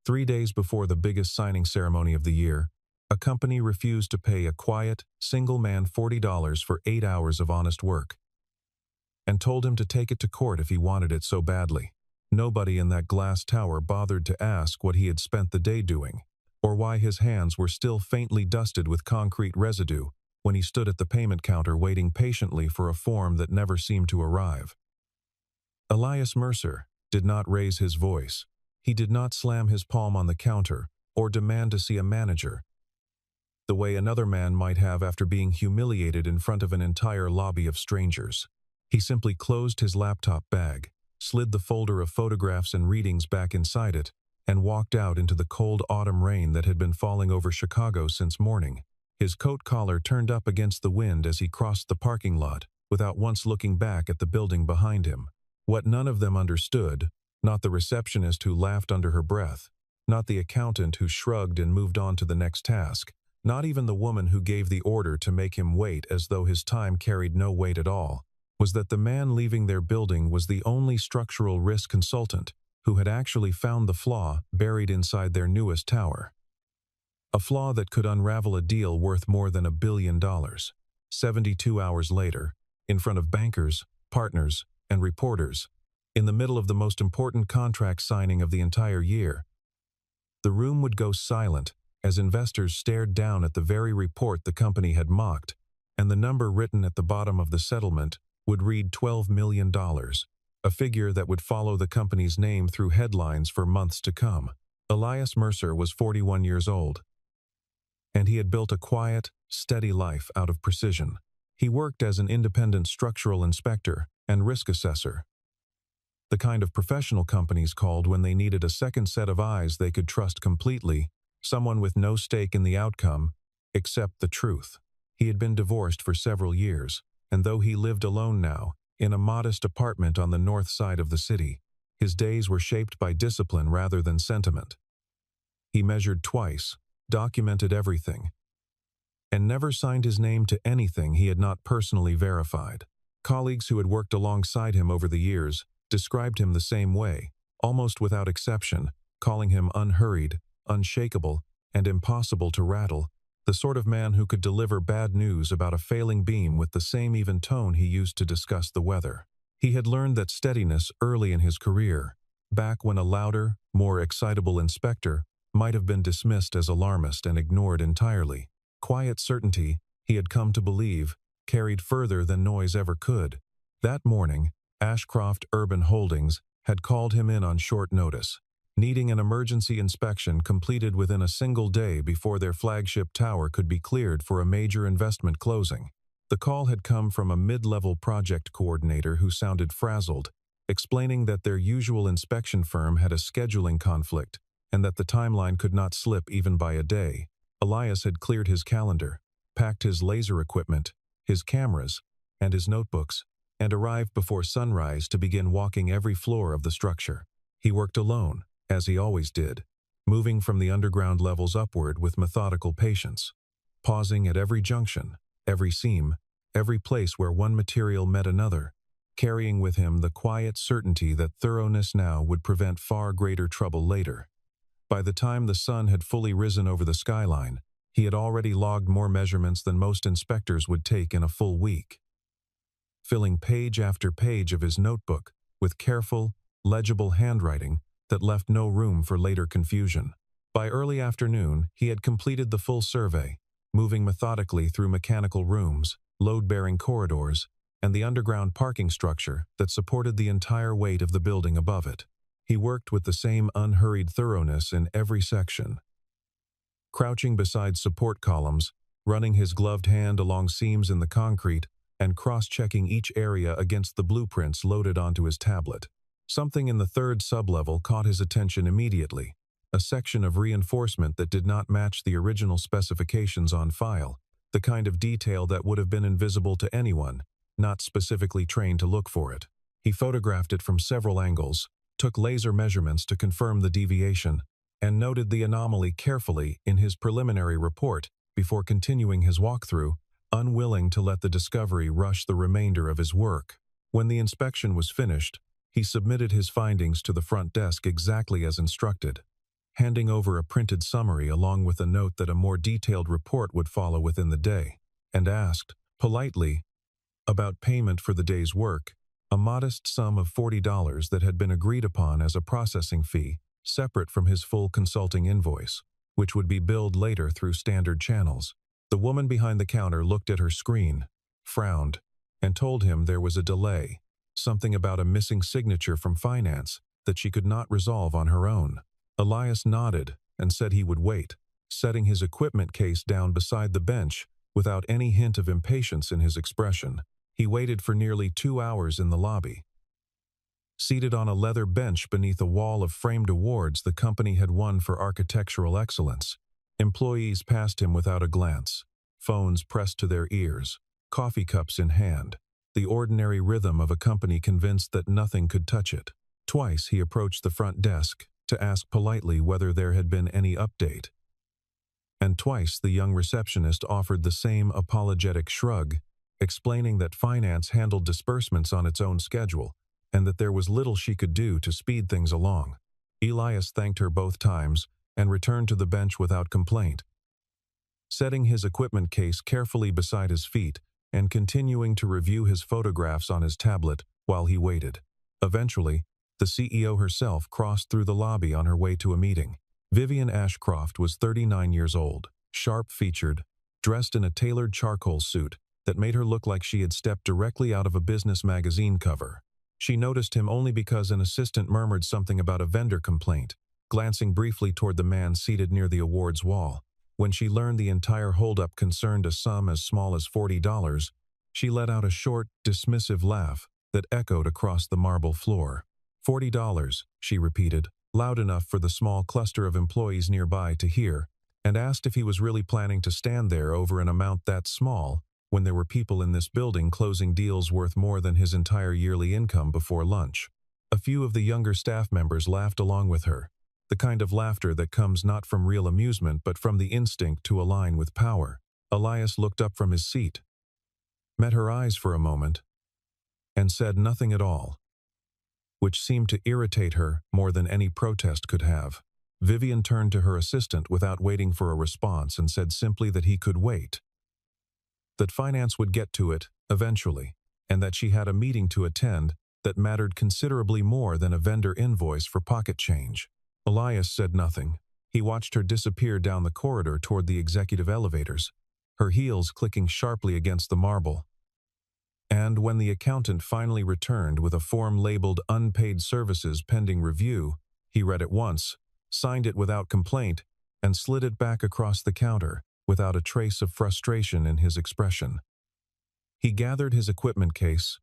3 days before the biggest signing ceremony of the year, a company refused to pay a quiet, single man $40 for 8 hours of honest work, and told him to take it to court if he wanted it so badly. Nobody in that glass tower bothered to ask what he had spent the day doing, or why his hands were still faintly dusted with concrete residue when he stood at the payment counter waiting patiently for a form that never seemed to arrive. Elias Mercer did not raise his voice. He did not slam his palm on the counter or demand to see a manager, the way another man might have after being humiliated in front of an entire lobby of strangers. He simply closed his laptop bag, slid the folder of photographs and readings back inside it, and walked out into the cold autumn rain that had been falling over Chicago since morning. His coat collar turned up against the wind as he crossed the parking lot, without once looking back at the building behind him. What none of them understood, not the receptionist who laughed under her breath, not the accountant who shrugged and moved on to the next task, not even the woman who gave the order to make him wait as though his time carried no weight at all, was that the man leaving their building was the only structural risk consultant who had actually found the flaw buried inside their newest tower. A flaw that could unravel a deal worth more than $1 billion. 72 hours later, in front of bankers, partners, and reporters, in the middle of the most important contract signing of the entire year, the room would go silent as investors stared down at the very report the company had mocked, and the number written at the bottom of the settlement would read $12 million, a figure that would follow the company's name through headlines for months to come. Elias Mercer was 41 years old, and he had built a quiet, steady life out of precision. He worked as an independent structural inspector and risk assessor, the kind of professional companies called when they needed a second set of eyes they could trust completely, someone with no stake in the outcome except the truth. He had been divorced for several years, and though he lived alone now, in a modest apartment on the north side of the city, his days were shaped by discipline rather than sentiment. He measured twice, documented everything, and never signed his name to anything he had not personally verified. Colleagues who had worked alongside him over the years described him the same way, almost without exception, calling him unhurried, unshakable, and impossible to rattle, the sort of man who could deliver bad news about a failing beam with the same even tone he used to discuss the weather. He had learned that steadiness early in his career, back when a louder, more excitable inspector might have been dismissed as alarmist and ignored entirely. Quiet certainty, he had come to believe, carried further than noise ever could. That morning, Ashcroft Urban Holdings had called him in on short notice, needing an emergency inspection completed within a single day before their flagship tower could be cleared for a major investment closing. The call had come from a mid-level project coordinator who sounded frazzled, explaining that their usual inspection firm had a scheduling conflict and that the timeline could not slip even by a day. Elias had cleared his calendar, packed his laser equipment, his cameras, and his notebooks, and arrived before sunrise to begin walking every floor of the structure. He worked alone, as he always did, moving from the underground levels upward with methodical patience, pausing at every junction, every seam, every place where one material met another, carrying with him the quiet certainty that thoroughness now would prevent far greater trouble later. By the time the sun had fully risen over the skyline, he had already logged more measurements than most inspectors would take in a full week, filling page after page of his notebook with careful, legible handwriting that left no room for later confusion. By early afternoon, he had completed the full survey, moving methodically through mechanical rooms, load-bearing corridors, and the underground parking structure that supported the entire weight of the building above it. He worked with the same unhurried thoroughness in every section, crouching beside support columns, running his gloved hand along seams in the concrete, and cross-checking each area against the blueprints loaded onto his tablet. Something in the third sublevel caught his attention immediately, a section of reinforcement that did not match the original specifications on file, the kind of detail that would have been invisible to anyone not specifically trained to look for it. He photographed it from several angles, took laser measurements to confirm the deviation, and noted the anomaly carefully in his preliminary report before continuing his walkthrough, unwilling to let the discovery rush the remainder of his work. When the inspection was finished, he submitted his findings to the front desk exactly as instructed. handing over a printed summary along with a note that a more detailed report would follow within the day, and asked, politely, about payment for the day's work, a modest sum of $40 that had been agreed upon as a processing fee, separate from his full consulting invoice, which would be billed later through standard channels. The woman behind the counter looked at her screen, frowned, and told him there was a delay, something about a missing signature from finance that she could not resolve on her own. Elias nodded and said he would wait, setting his equipment case down beside the bench without any hint of impatience in his expression. He waited for nearly 2 hours in the lobby. Seated on a leather bench beneath a wall of framed awards the company had won for architectural excellence, employees passed him without a glance, phones pressed to their ears, coffee cups in hand, the ordinary rhythm of a company convinced that nothing could touch it. Twice he approached the front desk to ask politely whether there had been any update. And twice the young receptionist offered the same apologetic shrug, explaining that finance handled disbursements on its own schedule, and that there was little she could do to speed things along. Elias thanked her both times and returned to the bench without complaint, setting his equipment case carefully beside his feet and continuing to review his photographs on his tablet while he waited. Eventually, the CEO herself crossed through the lobby on her way to a meeting. Vivian Ashcroft was 39 years old, sharp-featured, dressed in a tailored charcoal suit that made her look like she had stepped directly out of a business magazine cover. She noticed him only because an assistant murmured something about a vendor complaint, glancing briefly toward the man seated near the awards wall. When she learned the entire holdup concerned a sum as small as $40, she let out a short, dismissive laugh that echoed across the marble floor. $40, she repeated, loud enough for the small cluster of employees nearby to hear, and asked if he was really planning to stand there over an amount that small when there were people in this building closing deals worth more than his entire yearly income before lunch. A few of the younger staff members laughed along with her, the kind of laughter that comes not from real amusement but from the instinct to align with power. Elias looked up from his seat, met her eyes for a moment, and said nothing at all, which seemed to irritate her more than any protest could have. Vivian turned to her assistant without waiting for a response and said simply that he could wait, that finance would get to it eventually, and that she had a meeting to attend that mattered considerably more than a vendor invoice for pocket change. Elias said nothing. He watched her disappear down the corridor toward the executive elevators, her heels clicking sharply against the marble. And when the accountant finally returned with a form labeled Unpaid Services Pending Review, he read it once, signed it without complaint, and slid it back across the counter without a trace of frustration in his expression. He gathered his equipment case,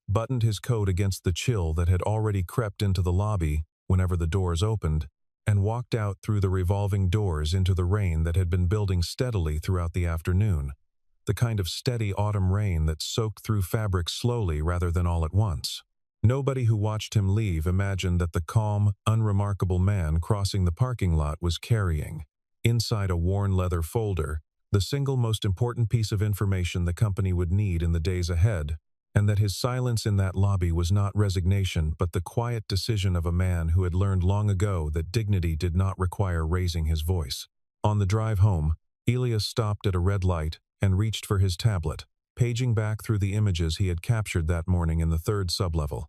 buttoned his coat against the chill that had already crept into the lobby whenever the doors opened, and walked out through the revolving doors into the rain that had been building steadily throughout the afternoon, the kind of steady autumn rain that soaked through fabric slowly rather than all at once. Nobody who watched him leave imagined that the calm, unremarkable man crossing the parking lot was carrying, inside a worn leather folder, the single most important piece of information the company would need in the days ahead, and that his silence in that lobby was not resignation but the quiet decision of a man who had learned long ago that dignity did not require raising his voice. On the drive home, Elias stopped at a red light and reached for his tablet, paging back through the images he had captured that morning in the third sublevel.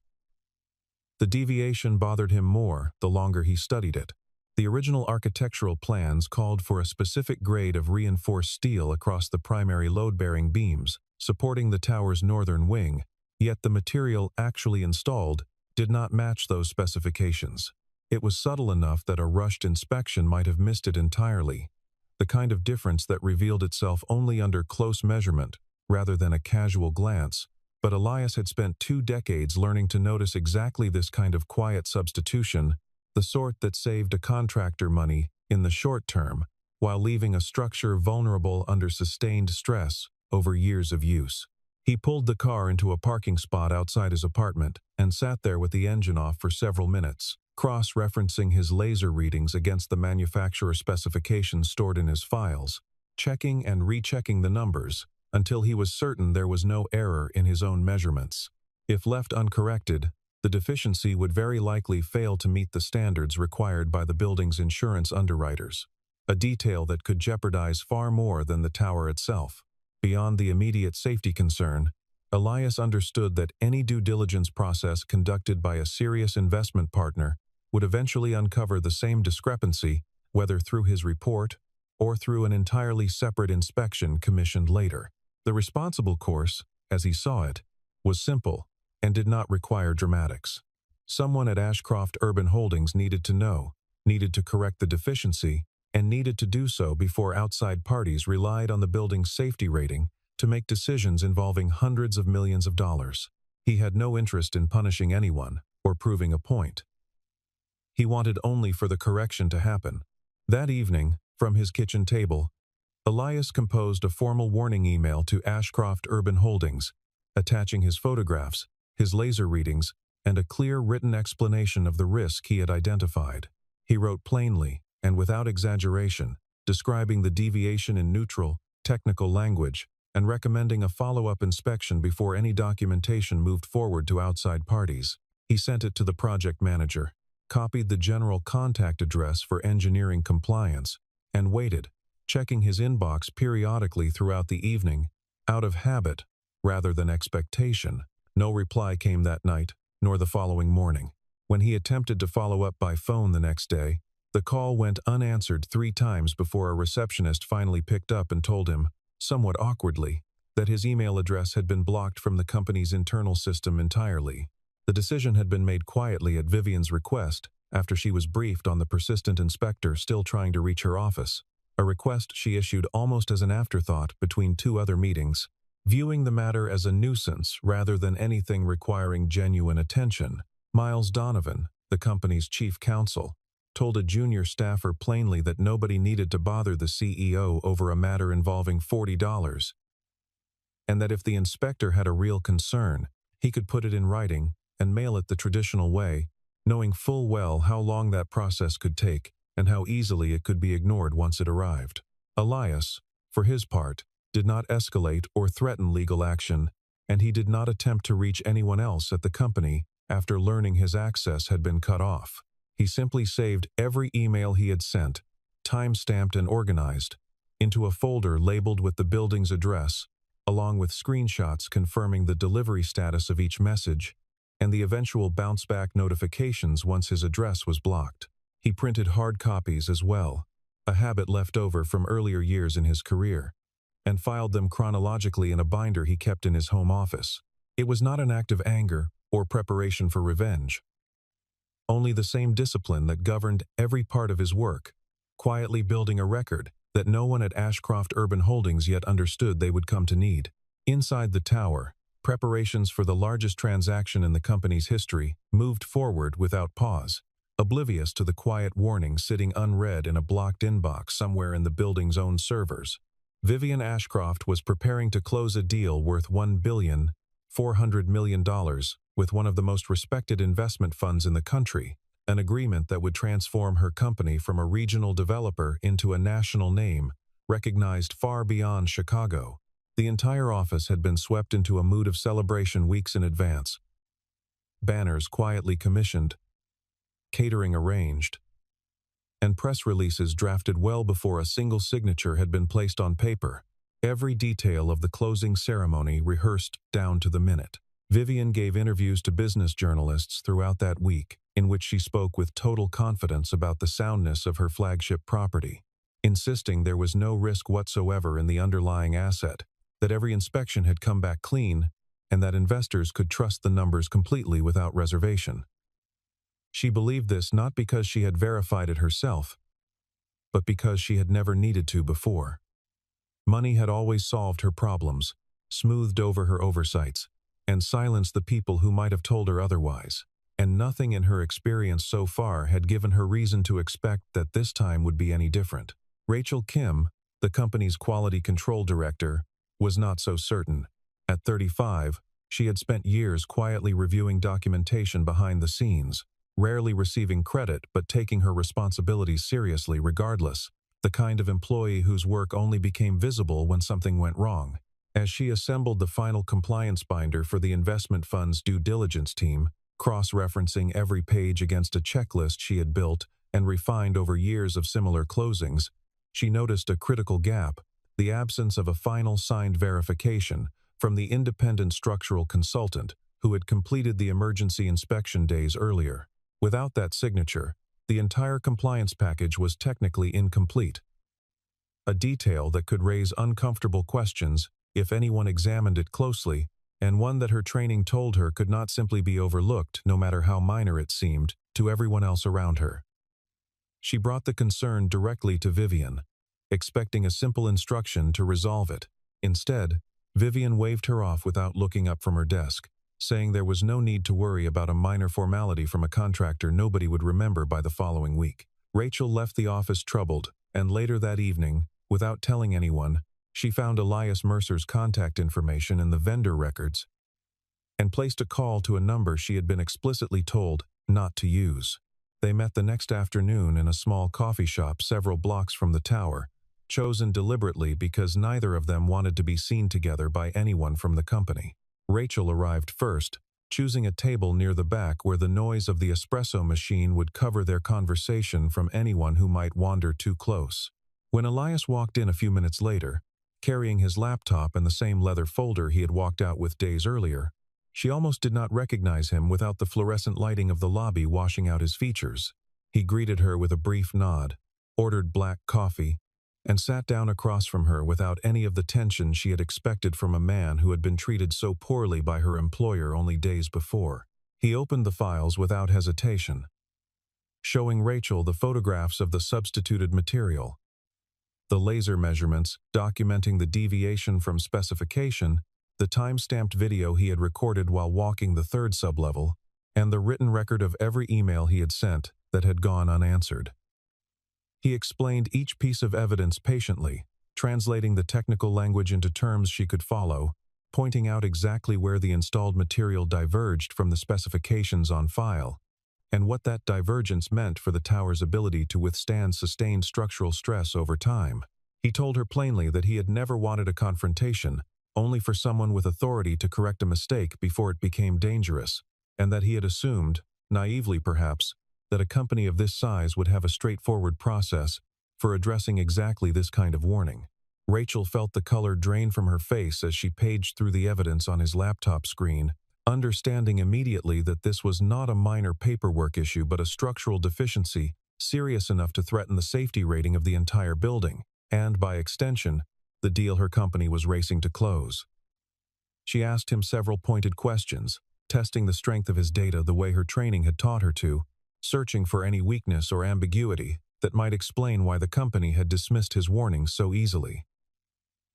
The deviation bothered him more the longer he studied it. The original architectural plans called for a specific grade of reinforced steel across the primary load-bearing beams, supporting the tower's northern wing, yet the material actually installed did not match those specifications. It was subtle enough that a rushed inspection might have missed it entirely, the kind of difference that revealed itself only under close measurement rather than a casual glance. But Elias had spent 2 decades learning to notice exactly this kind of quiet substitution, the sort that saved a contractor money in the short term, while leaving a structure vulnerable under sustained stress over years of use. He pulled the car into a parking spot outside his apartment and sat there with the engine off for several minutes, cross-referencing his laser readings against the manufacturer specifications stored in his files, checking and rechecking the numbers until he was certain there was no error in his own measurements. If left uncorrected, The deficiency would very likely fail to meet the standards required by the building's insurance underwriters, a detail that could jeopardize far more than the tower itself. Beyond the immediate safety concern, Elias understood that any due diligence process conducted by a serious investment partner would eventually uncover the same discrepancy, whether through his report or through an entirely separate inspection commissioned later. The responsible course, as he saw it, was simple and did not require dramatics. Someone at Ashcroft Urban Holdings needed to know, needed to correct the deficiency, and needed to do so before outside parties relied on the building's safety rating to make decisions involving hundreds of millions of dollars. He had no interest in punishing anyone or proving a point. He wanted only for the correction to happen. That evening, from his kitchen table, Elias composed a formal warning email to Ashcroft Urban Holdings, attaching his photographs, his laser readings, and a clear written explanation of the risk he had identified. He wrote plainly and without exaggeration, describing the deviation in neutral, technical language and recommending a follow-up inspection before any documentation moved forward to outside parties. He sent it to the project manager, copied the general contact address for engineering compliance, and waited, checking his inbox periodically throughout the evening, out of habit rather than expectation. No reply came that night, nor the following morning. When he attempted to follow up by phone the next day, the call went unanswered 3 times before a receptionist finally picked up and told him, somewhat awkwardly, that his email address had been blocked from the company's internal system entirely. The decision had been made quietly at Vivian's request after she was briefed on the persistent inspector still trying to reach her office, a request she issued almost as an afterthought between 2 other meetings, viewing the matter as a nuisance rather than anything requiring genuine attention. Miles Donovan, the company's chief counsel, told a junior staffer plainly that nobody needed to bother the CEO over a matter involving $40, and that if the inspector had a real concern, he could put it in writing and mail it the traditional way, knowing full well how long that process could take and how easily it could be ignored once it arrived. Elias, for his part, did not escalate or threaten legal action, and he did not attempt to reach anyone else at the company after learning his access had been cut off. He simply saved every email he had sent, time-stamped and organized, into a folder labeled with the building's address, along with screenshots confirming the delivery status of each message and the eventual bounce-back notifications once his address was blocked. He printed hard copies as well, a habit left over from earlier years in his career, and filed them chronologically in a binder he kept in his home office. It was not an act of anger or preparation for revenge, only the same discipline that governed every part of his work, quietly building a record that no one at Ashcroft Urban Holdings yet understood they would come to need. Inside the tower, preparations for the largest transaction in the company's history moved forward without pause, oblivious to the quiet warning sitting unread in a blocked inbox somewhere in the building's own servers. Vivian Ashcroft was preparing to close a deal worth $1.4 billion with one of the most respected investment funds in the country, an agreement that would transform her company from a regional developer into a national name, recognized far beyond Chicago. The entire office had been swept into a mood of celebration weeks in advance. Banners quietly commissioned, catering arranged, and press releases drafted well before a single signature had been placed on paper. Every detail of the closing ceremony rehearsed down to the minute. Vivian gave interviews to business journalists throughout that week, in which she spoke with total confidence about the soundness of her flagship property, insisting there was no risk whatsoever in the underlying asset, that every inspection had come back clean, and that investors could trust the numbers completely without reservation. She believed this not because she had verified it herself, but because she had never needed to before. Money had always solved her problems, smoothed over her oversights, and silenced the people who might have told her otherwise, and nothing in her experience so far had given her reason to expect that this time would be any different. Rachel Kim, the company's quality control director, was not so certain. At 35, she had spent years quietly reviewing documentation behind the scenes, rarely receiving credit but taking her responsibilities seriously regardless, the kind of employee whose work only became visible when something went wrong. As she assembled the final compliance binder for the investment fund's due diligence team, Cross-referencing every page against a checklist she had built and refined over years of similar closings, she noticed a critical gap: the absence of a final signed verification from the independent structural consultant who had completed the emergency inspection days earlier. Without that signature, the entire compliance package was technically incomplete, a detail that could raise uncomfortable questions if anyone examined it closely, and one that her training told her could not simply be overlooked, no matter how minor it seemed, to everyone else around her. She brought the concern directly to Vivian, expecting a simple instruction to resolve it. Instead, Vivian waved her off without looking up from her desk, saying there was no need to worry about a minor formality from a contractor nobody would remember by the following week. Rachel left the office troubled, and later that evening, without telling anyone, she found Elias Mercer's contact information in the vendor records and placed a call to a number she had been explicitly told not to use. They met the next afternoon in a small coffee shop several blocks from the tower, chosen deliberately because neither of them wanted to be seen together by anyone from the company. Rachel arrived first, choosing a table near the back where the noise of the espresso machine would cover their conversation from anyone who might wander too close. When Elias walked in a few minutes later, carrying his laptop and the same leather folder he had walked out with days earlier, she almost did not recognize him without the fluorescent lighting of the lobby washing out his features. He greeted her with a brief nod, ordered black coffee, and sat down across from her without any of the tension she had expected from a man who had been treated so poorly by her employer only days before. He opened the files without hesitation, showing Rachel the photographs of the substituted material, the laser measurements documenting the deviation from specification, the time-stamped video he had recorded while walking the third sublevel, and the written record of every email he had sent that had gone unanswered. He explained each piece of evidence patiently, translating the technical language into terms she could follow, pointing out exactly where the installed material diverged from the specifications on file, and what that divergence meant for the tower's ability to withstand sustained structural stress over time. He told her plainly that he had never wanted a confrontation, only for someone with authority to correct a mistake before it became dangerous, and that he had assumed, naively perhaps, that a company of this size would have a straightforward process for addressing exactly this kind of warning. Rachel felt the color drain from her face as she paged through the evidence on his laptop screen, understanding immediately that this was not a minor paperwork issue but a structural deficiency serious enough to threaten the safety rating of the entire building, and, by extension, the deal her company was racing to close. She asked him several pointed questions, testing the strength of his data the way her training had taught her to, searching for any weakness or ambiguity that might explain why the company had dismissed his warning so easily.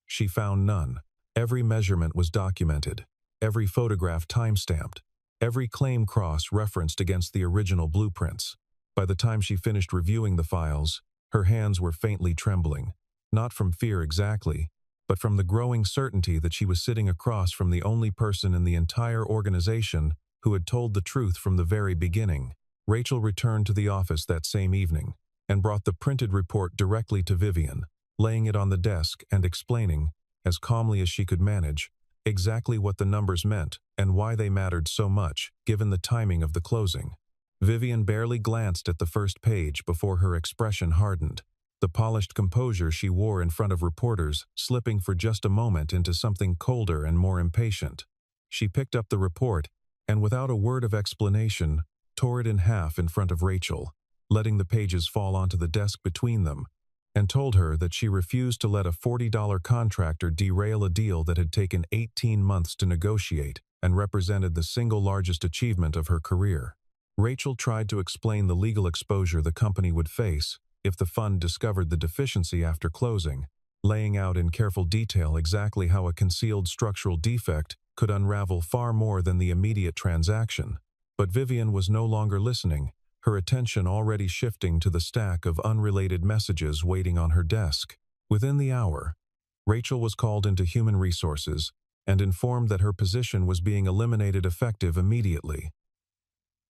She found none. Every measurement was documented, every photograph time-stamped, every claim cross-referenced against the original blueprints. By the time she finished reviewing the files, her hands were faintly trembling, not from fear exactly, but from the growing certainty that she was sitting across from the only person in the entire organization who had told the truth from the very beginning. Rachel returned to the office that same evening and brought the printed report directly to Vivian, laying it on the desk and explaining, as calmly as she could manage, exactly what the numbers meant and why they mattered so much, given the timing of the closing. Vivian barely glanced at the first page before her expression hardened, the polished composure she wore in front of reporters slipping for just a moment into something colder and more impatient. She picked up the report and, without a word of explanation, tore it in half in front of Rachel, letting the pages fall onto the desk between them, and told her that she refused to let a $40 contractor derail a deal that had taken 18 months to negotiate and represented the single largest achievement of her career. Rachel tried to explain the legal exposure the company would face if the fund discovered the deficiency after closing, laying out in careful detail exactly how a concealed structural defect could unravel far more than the immediate transaction. But Vivian was no longer listening, her attention already shifting to the stack of unrelated messages waiting on her desk. Within the hour, Rachel was called into Human Resources and informed that her position was being eliminated effective immediately.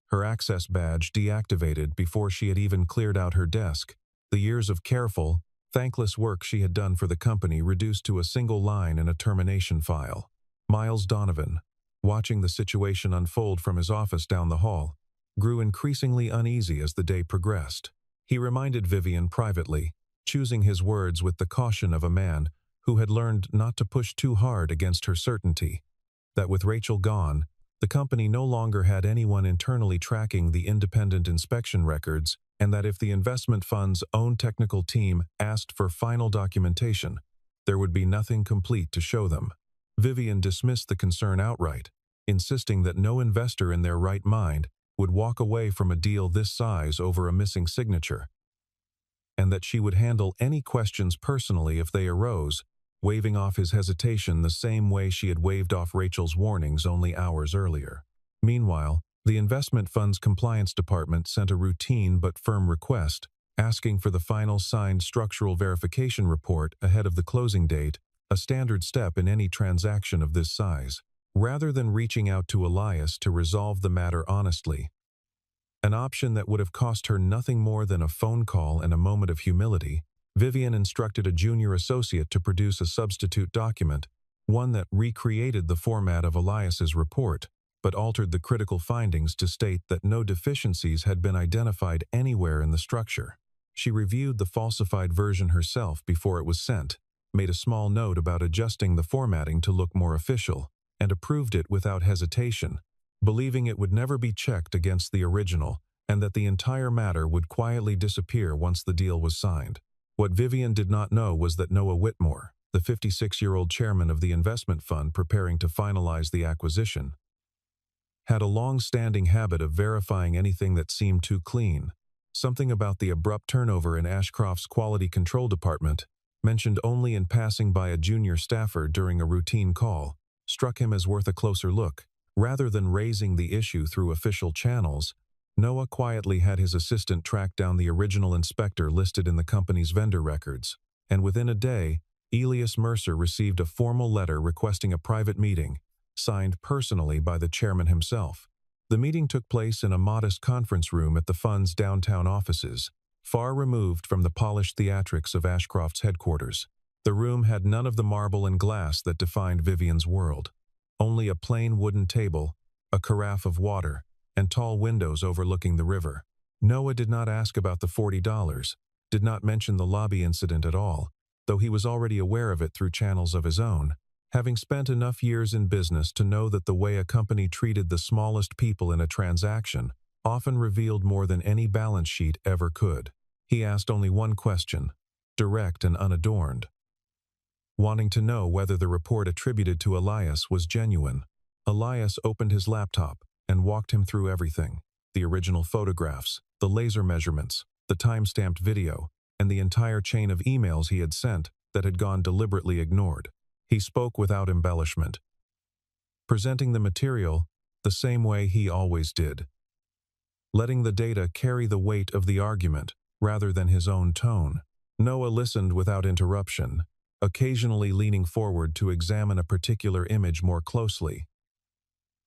Her access badge deactivated before she had even cleared out her desk. The years of careful, thankless work she had done for the company reduced to a single line in a termination file. Miles Donovan, watching the situation unfold from his office down the hall, grew increasingly uneasy as the day progressed. He reminded Vivian privately, choosing his words with the caution of a man who had learned not to push too hard against her certainty, that with Rachel gone, the company no longer had anyone internally tracking the independent inspection records, and that if the investment fund's own technical team asked for final documentation, there would be nothing complete to show them. Vivian dismissed the concern outright, insisting that no investor in their right mind would walk away from a deal this size over a missing signature, and that she would handle any questions personally if they arose, waving off his hesitation the same way she had waved off Rachel's warnings only hours earlier. Meanwhile, the investment fund's compliance department sent a routine but firm request, asking for the final signed structural verification report ahead of the closing date, a standard step in any transaction of this size. Rather than reaching out to Elias to resolve the matter honestly, an option that would have cost her nothing more than a phone call and a moment of humility, Vivian instructed a junior associate to produce a substitute document, one that recreated the format of Elias's report, but altered the critical findings to state that no deficiencies had been identified anywhere in the structure. She reviewed the falsified version herself before it was sent, made a small note about adjusting the formatting to look more official, and approved it without hesitation, believing it would never be checked against the original and that the entire matter would quietly disappear once the deal was signed. What Vivian did not know was that Noah Whitmore, the 56-year-old chairman of the investment fund preparing to finalize the acquisition, had a long-standing habit of verifying anything that seemed too clean. Something about the abrupt turnover in Ashcroft's quality control department, mentioned only in passing by a junior staffer during a routine call, struck him as worth a closer look. Rather than raising the issue through official channels, Noah quietly had his assistant track down the original inspector listed in the company's vendor records, and within a day, Elias Mercer received a formal letter requesting a private meeting, signed personally by the chairman himself. The meeting took place in a modest conference room at the fund's downtown offices, far removed from the polished theatrics of Ashcroft's headquarters. The room had none of the marble and glass that defined Vivian's world. Only a plain wooden table, a carafe of water, and tall windows overlooking the river. Noah did not ask about the $40, did not mention the lobby incident at all, though he was already aware of it through channels of his own, having spent enough years in business to know that the way a company treated the smallest people in a transaction often revealed more than any balance sheet ever could. He asked only one question, direct and unadorned, wanting to know whether the report attributed to Elias was genuine. Elias opened his laptop and walked him through everything: the original photographs, the laser measurements, the time-stamped video, and the entire chain of emails he had sent that had gone deliberately ignored. He spoke without embellishment, presenting the material the same way he always did, letting the data carry the weight of the argument rather than his own tone. Noah listened without interruption, occasionally leaning forward to examine a particular image more closely,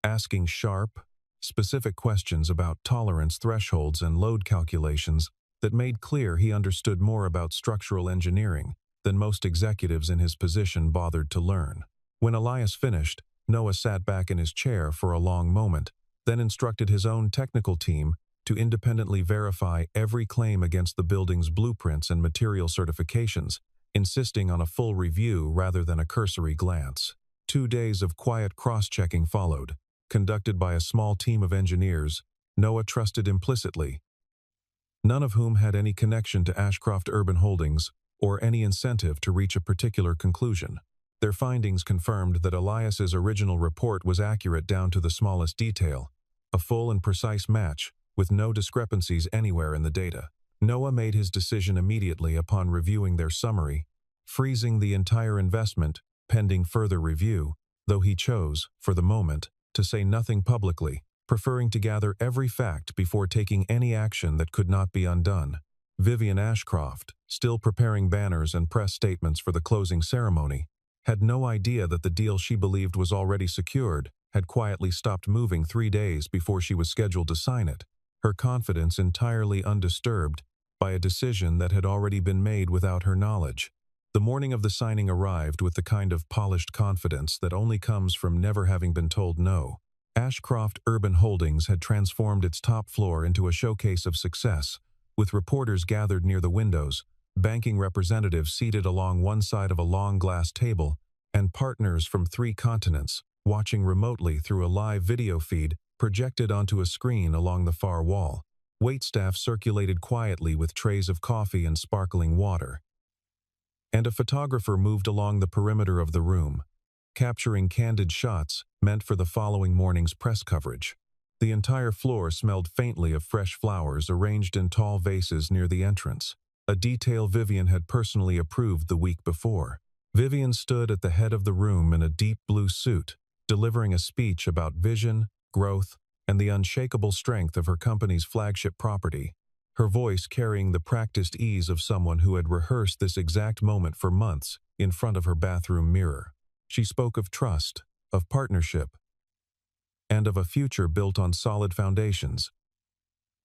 asking sharp, specific questions about tolerance thresholds and load calculations that made clear he understood more about structural engineering than most executives in his position bothered to learn. When Elias finished, Noah sat back in his chair for a long moment, then instructed his own technical team to independently verify every claim against the building's blueprints and material certifications, insisting on a full review rather than a cursory glance. 2 days of quiet cross-checking followed, conducted by a small team of engineers Noah trusted implicitly, none of whom had any connection to Ashcroft Urban Holdings or any incentive to reach a particular conclusion. Their findings confirmed that Elias's original report was accurate down to the smallest detail, a full and precise match, with no discrepancies anywhere in the data. Noah made his decision immediately upon reviewing their summary, freezing the entire investment pending further review, though he chose, for the moment, to say nothing publicly, preferring to gather every fact before taking any action that could not be undone. Vivian Ashcroft, still preparing banners and press statements for the closing ceremony, had no idea that the deal she believed was already secured had quietly stopped moving 3 days before she was scheduled to sign it, her confidence entirely undisturbed by a decision that had already been made without her knowledge. The morning of the signing arrived with the kind of polished confidence that only comes from never having been told no. Ashcroft Urban Holdings had transformed its top floor into a showcase of success, with reporters gathered near the windows, banking representatives seated along one side of a long glass table, and partners from 3 continents, watching remotely through a live video feed projected onto a screen along the far wall. Waitstaff circulated quietly with trays of coffee and sparkling water. And a photographer moved along the perimeter of the room, capturing candid shots meant for the following morning's press coverage. The entire floor smelled faintly of fresh flowers arranged in tall vases near the entrance, a detail Vivian had personally approved the week before. Vivian stood at the head of the room in a deep blue suit, delivering a speech about vision, growth, and the unshakable strength of her company's flagship property, her voice carrying the practiced ease of someone who had rehearsed this exact moment for months in front of her bathroom mirror. She spoke of trust, of partnership, and of a future built on solid foundations,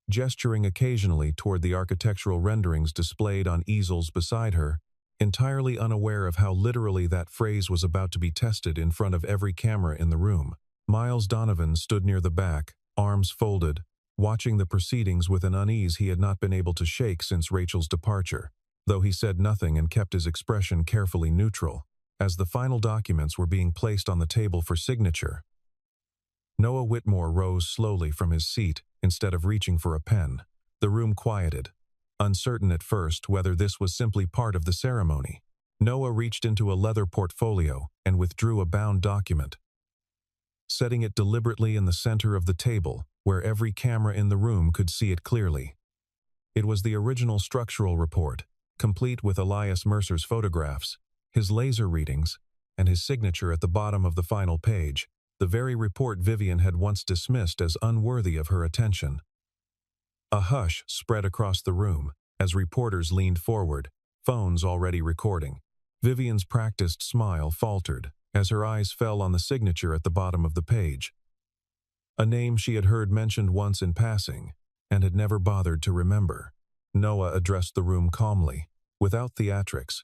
gesturing occasionally toward the architectural renderings displayed on easels beside her, entirely unaware of how literally that phrase was about to be tested in front of every camera in the room. Miles Donovan stood near the back, arms folded, watching the proceedings with an unease he had not been able to shake since Rachel's departure, though he said nothing and kept his expression carefully neutral. As the final documents were being placed on the table for signature, Noah Whitmore rose slowly from his seat instead of reaching for a pen. The room quieted, uncertain at first whether this was simply part of the ceremony. Noah reached into a leather portfolio and withdrew a bound document, setting it deliberately in the center of the table where every camera in the room could see it clearly. It was the original structural report, complete with Elias Mercer's photographs, his laser readings, and his signature at the bottom of the final page, the very report Vivian had once dismissed as unworthy of her attention. A hush spread across the room as reporters leaned forward, phones already recording. Vivian's practiced smile faltered as her eyes fell on the signature at the bottom of the page, a name she had heard mentioned once in passing and had never bothered to remember. Noah addressed the room calmly, without theatrics,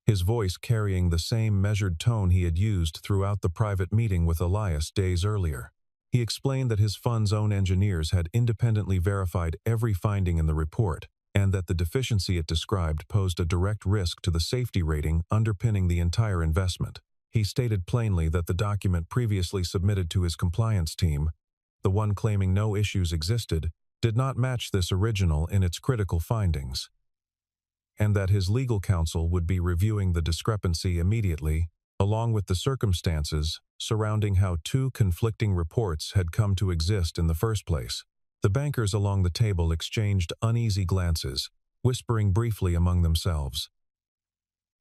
his voice carrying the same measured tone he had used throughout the private meeting with Elias days earlier. He explained that his fund's own engineers had independently verified every finding in the report, and that the deficiency it described posed a direct risk to the safety rating underpinning the entire investment. He stated plainly that the document previously submitted to his compliance team, the one claiming no issues existed, did not match this original in its critical findings, and that his legal counsel would be reviewing the discrepancy immediately, along with the circumstances surrounding how 2 conflicting reports had come to exist in the first place. The bankers along the table exchanged uneasy glances, whispering briefly among themselves.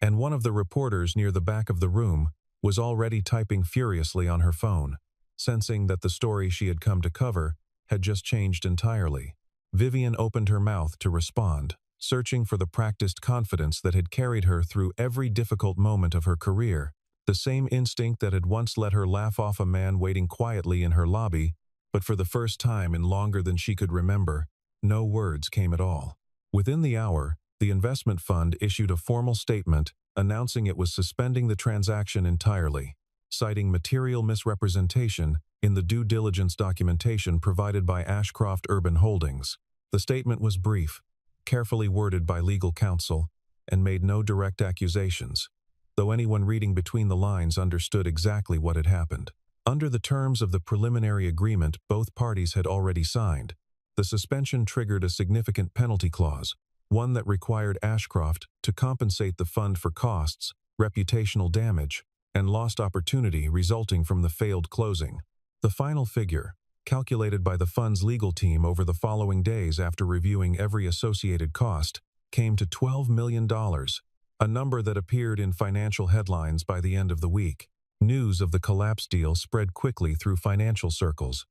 And one of the reporters near the back of the room was already typing furiously on her phone, sensing that the story she had come to cover had just changed entirely. Vivian opened her mouth to respond, searching for the practiced confidence that had carried her through every difficult moment of her career, the same instinct that had once let her laugh off a man waiting quietly in her lobby, but for the first time in longer than she could remember, no words came at all. Within the hour, the investment fund issued a formal statement announcing it was suspending the transaction entirely, citing material misrepresentation in the due diligence documentation provided by Ashcroft Urban Holdings. The statement was brief, carefully worded by legal counsel, and made no direct accusations, though anyone reading between the lines understood exactly what had happened. Under the terms of the preliminary agreement both parties had already signed, the suspension triggered a significant penalty clause, one that required Ashcroft to compensate the fund for costs, reputational damage, and lost opportunity resulting from the failed closing. The final figure, calculated by the fund's legal team over the following days after reviewing every associated cost, came to $12 million, a number that appeared in financial headlines by the end of the week. News of the collapse deal spread quickly through financial circles,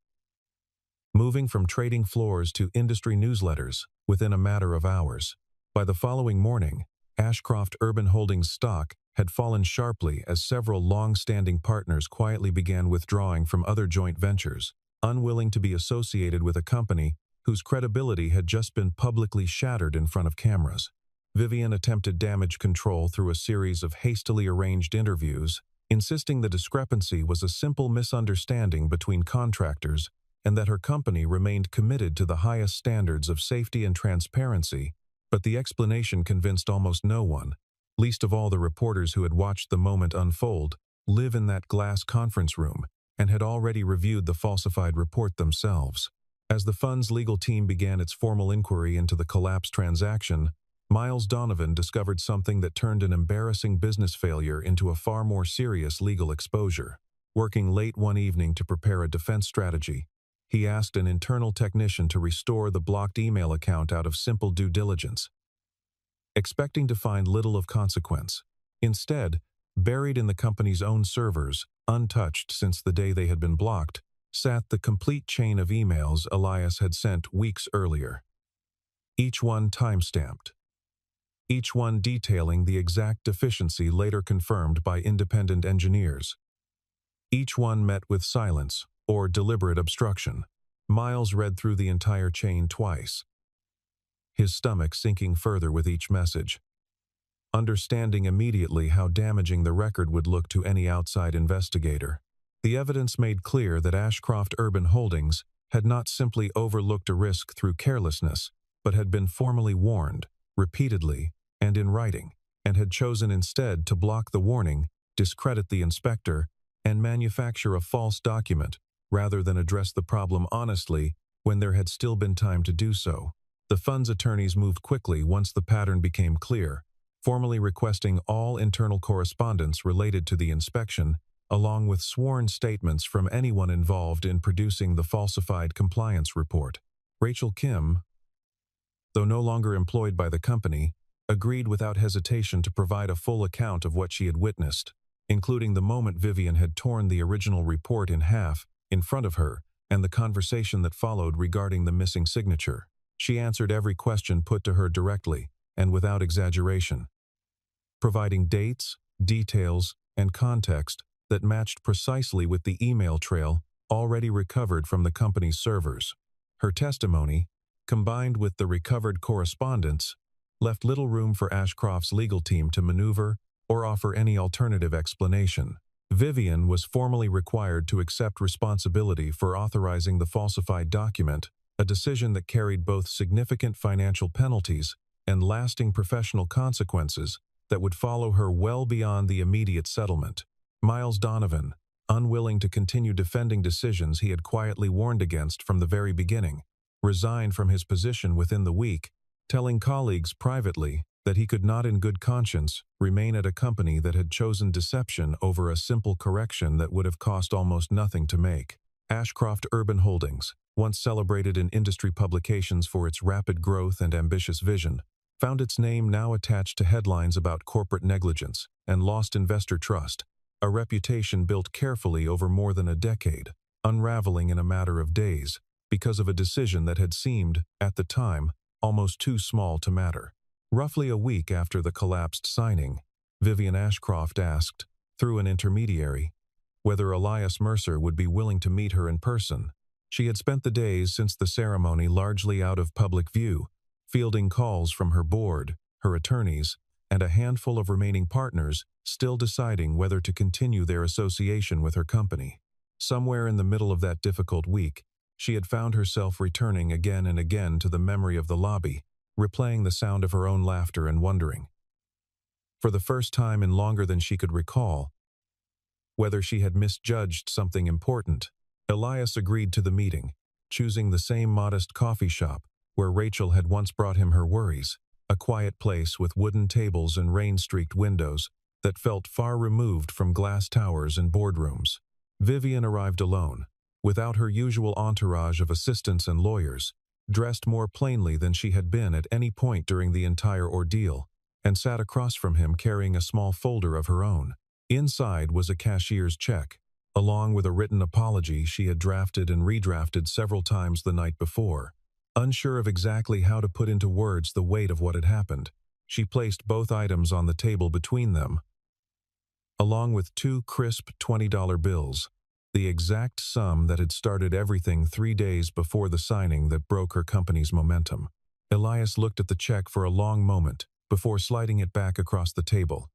moving from trading floors to industry newsletters within a matter of hours. By the following morning, Ashcroft Urban Holdings stock had fallen sharply as several long-standing partners quietly began withdrawing from other joint ventures, unwilling to be associated with a company whose credibility had just been publicly shattered in front of cameras. Vivian attempted damage control through a series of hastily arranged interviews, insisting the discrepancy was a simple misunderstanding between contractors and that her company remained committed to the highest standards of safety and transparency, but the explanation convinced almost no one, least of all the reporters who had watched the moment unfold, live in that glass conference room, and had already reviewed the falsified report themselves. As the fund's legal team began its formal inquiry into the collapsed transaction, Miles Donovan discovered something that turned an embarrassing business failure into a far more serious legal exposure. Working late one evening to prepare a defense strategy, he asked an internal technician to restore the blocked email account out of simple due diligence, expecting to find little of consequence. Instead, buried in the company's own servers, untouched since the day they had been blocked, sat the complete chain of emails Elias had sent weeks earlier. Each one time-stamped. Each one detailing the exact deficiency later confirmed by independent engineers. Each one met with silence or deliberate obstruction. Miles read through the entire chain twice, his stomach sinking further with each message, understanding immediately how damaging the record would look to any outside investigator. The evidence made clear that Ashcroft Urban Holdings had not simply overlooked a risk through carelessness, but had been formally warned, repeatedly, and in writing, and had chosen instead to block the warning, discredit the inspector, and manufacture a false document, rather than address the problem honestly when there had still been time to do so. The fund's attorneys moved quickly once the pattern became clear, formally requesting all internal correspondence related to the inspection, along with sworn statements from anyone involved in producing the falsified compliance report. Rachel Kim, though no longer employed by the company, agreed without hesitation to provide a full account of what she had witnessed, including the moment Vivian had torn the original report in half in front of her and the conversation that followed regarding the missing signature. She answered every question put to her directly and without exaggeration, providing dates, details, and context that matched precisely with the email trail already recovered from the company's servers. Her testimony, combined with the recovered correspondence, left little room for Ashcroft's legal team to maneuver or offer any alternative explanation. Vivian was formally required to accept responsibility for authorizing the falsified document, a decision that carried both significant financial penalties and lasting professional consequences that would follow her well beyond the immediate settlement. Miles Donovan, unwilling to continue defending decisions he had quietly warned against from the very beginning, resigned from his position within the week, telling colleagues privately that he could not in good conscience remain at a company that had chosen deception over a simple correction that would have cost almost nothing to make. Ashcroft Urban Holdings, once celebrated in industry publications for its rapid growth and ambitious vision, found its name now attached to headlines about corporate negligence and lost investor trust, a reputation built carefully over more than a decade, unraveling in a matter of days because of a decision that had seemed, at the time, almost too small to matter. Roughly a week after the collapsed signing, Vivian Ashcroft asked, through an intermediary, whether Elias Mercer would be willing to meet her in person. She had spent the days since the ceremony largely out of public view, fielding calls from her board, her attorneys, and a handful of remaining partners, still deciding whether to continue their association with her company. Somewhere in the middle of that difficult week, she had found herself returning again and again to the memory of the lobby, replaying the sound of her own laughter and wondering, for the first time in longer than she could recall, whether she had misjudged something important. Elias agreed to the meeting, choosing the same modest coffee shop where Rachel had once brought him her worries, a quiet place with wooden tables and rain-streaked windows that felt far removed from glass towers and boardrooms. Vivian arrived alone, without her usual entourage of assistants and lawyers, dressed more plainly than she had been at any point during the entire ordeal, and sat across from him carrying a small folder of her own. Inside was a cashier's check, along with a written apology she had drafted and redrafted several times the night before. Unsure of exactly how to put into words the weight of what had happened, she placed both items on the table between them, along with 2 crisp $20 bills, the exact sum that had started everything 3 days before the signing that broke her company's momentum. Elias looked at the check for a long moment before sliding it back across the table.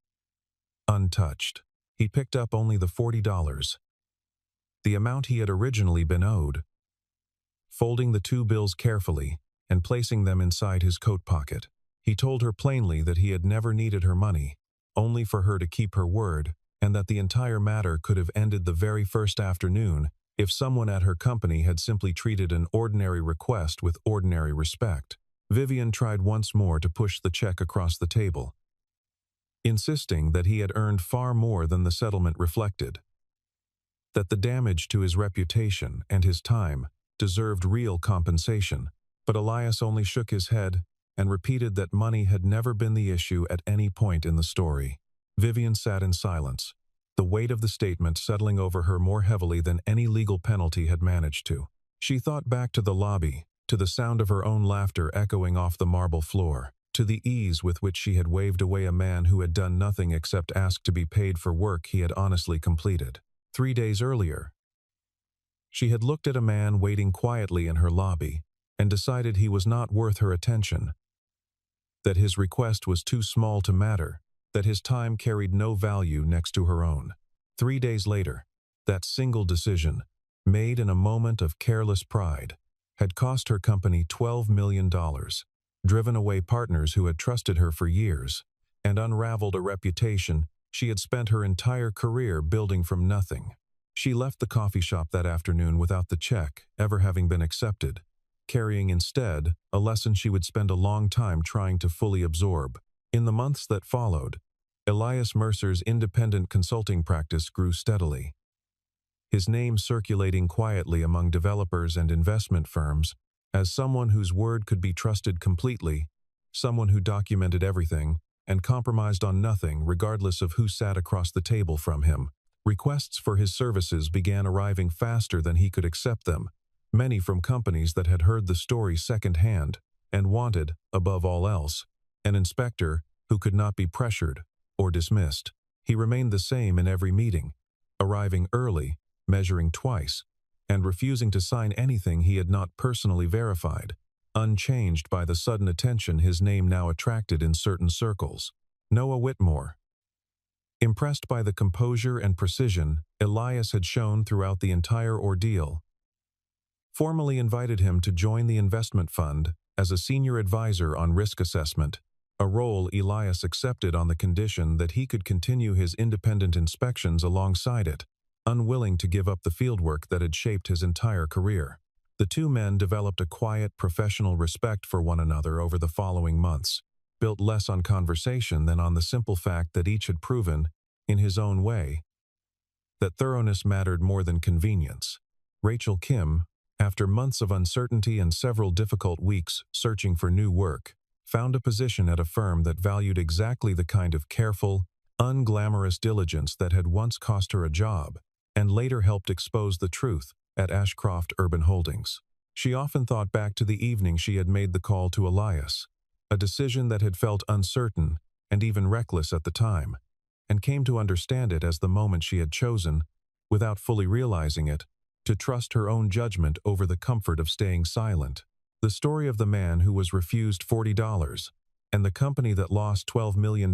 Untouched, he picked up only the $40, the amount he had originally been owed. Folding the two bills carefully and placing them inside his coat pocket, he told her plainly that he had never needed her money, only for her to keep her word, and that the entire matter could have ended the very first afternoon if someone at her company had simply treated an ordinary request with ordinary respect. Vivian tried once more to push the check across the table, insisting that he had earned far more than the settlement reflected, that the damage to his reputation and his time deserved real compensation. But Elias only shook his head and repeated that money had never been the issue at any point in the story. Vivian sat in silence, the weight of the statement settling over her more heavily than any legal penalty had managed to. She thought back to the lobby, to the sound of her own laughter echoing off the marble floor, to the ease with which she had waved away a man who had done nothing except ask to be paid for work he had honestly completed. 3 days earlier, she had looked at a man waiting quietly in her lobby and decided he was not worth her attention, that his request was too small to matter, that his time carried no value next to her own. 3 days later, that single decision, made in a moment of careless pride, had cost her company $12 million, driven away partners who had trusted her for years, and unraveled a reputation she had spent her entire career building from nothing. She left the coffee shop that afternoon without the check ever having been accepted, carrying instead a lesson she would spend a long time trying to fully absorb. In the months that followed, Elias Mercer's independent consulting practice grew steadily, his name circulating quietly among developers and investment firms as someone whose word could be trusted completely, someone who documented everything and compromised on nothing regardless of who sat across the table from him. Requests for his services began arriving faster than he could accept them, many from companies that had heard the story secondhand and wanted, above all else, an inspector who could not be pressured or dismissed. He remained the same in every meeting, arriving early, measuring twice, and refusing to sign anything he had not personally verified, unchanged by the sudden attention his name now attracted in certain circles. Noah Whitmore. Impressed by the composure and precision Elias had shown throughout the entire ordeal, formally invited him to join the investment fund as a senior advisor on risk assessment, a role Elias accepted on the condition that he could continue his independent inspections alongside it, unwilling to give up the fieldwork that had shaped his entire career. The two men developed a quiet, professional respect for one another over the following months, built less on conversation than on the simple fact that each had proven, in his own way, that thoroughness mattered more than convenience. Rachel Kim, after months of uncertainty and several difficult weeks searching for new work, found a position at a firm that valued exactly the kind of careful, unglamorous diligence that had once cost her a job and later helped expose the truth at Ashcroft Urban Holdings. She often thought back to the evening she had made the call to Elias, a decision that had felt uncertain and even reckless at the time, and came to understand it as the moment she had chosen, without fully realizing it, to trust her own judgment over the comfort of staying silent. The story of the man who was refused $40 and the company that lost $12 million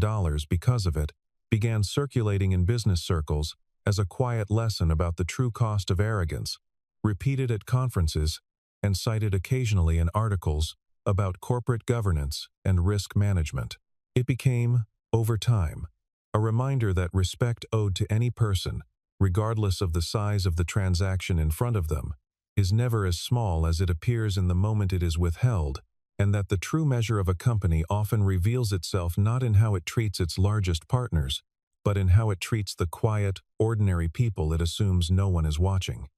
because of it began circulating in business circles as a quiet lesson about the true cost of arrogance, repeated at conferences and cited occasionally in articles about corporate governance and risk management. It became, over time, a reminder that respect owed to any person, regardless of the size of the transaction in front of them, is never as small as it appears in the moment it is withheld, and that the true measure of a company often reveals itself not in how it treats its largest partners, but in how it treats the quiet, ordinary people it assumes no one is watching.